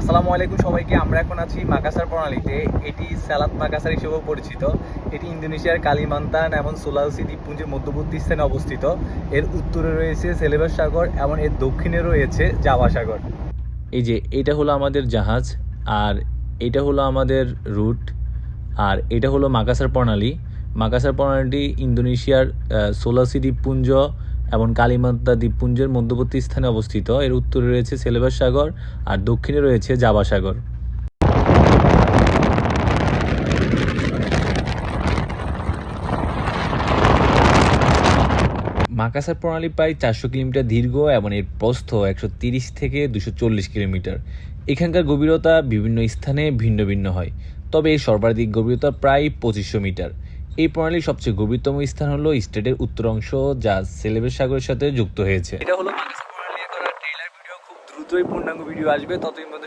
আসসালামু আলাইকুম সবাইকে। আমরা এখন আছি মাকাসার প্রণালীতে। এটি সালাত মাকাসার হিসেবেও পরিচিত। এটি ইন্দোনেশিয়ার কালিমান্তান এবং সুলাওসি দ্বীপপুঞ্জের মধ্যবর্তী স্থানে অবস্থিত। এর উত্তরে রয়েছে সেলেবাস সাগর এবং এর দক্ষিণে রয়েছে জাভা সাগর। এই যে এটা হলো আমাদের জাহাজ, আর এটা হলো আমাদের রুট, আর এটা হলো মাকাসার প্রণালী। মাকাসার প্রণালীটি ইন্দোনেশিয়ার সোলাসি দ্বীপপুঞ্জ এবং কালিমান্তা দ্বীপপুঞ্জের মধ্যবর্তী স্থানে অবস্থিত। এর উত্তরে রয়েছে সেলেবাস সাগর আর দক্ষিণে রয়েছে জাভা সাগর। মাকাসার প্রণালী প্রায় 400 কিলোমিটার দীর্ঘ এবং এর প্রস্থ 130 থেকে 240 কিলোমিটার। এখানকার গভীরতা বিভিন্ন স্থানে ভিন্ন ভিন্ন হয়, তবে এর সর্বাধিক গভীরতা প্রায় 2500 মিটার। এই প্রণালীর সবচেয়ে গভীরতম স্থান হলো স্টেটের উত্তর অংশ, যা সেলেবাস সাগরের সাথে যুক্ত হয়েছে। এটা হলো মাকাসার প্রণালী করা ট্রেইলার ভিডিও। খুব দ্রুতই পূর্ণাঙ্গ ভিডিও আসবে, ততদিন পর্যন্ত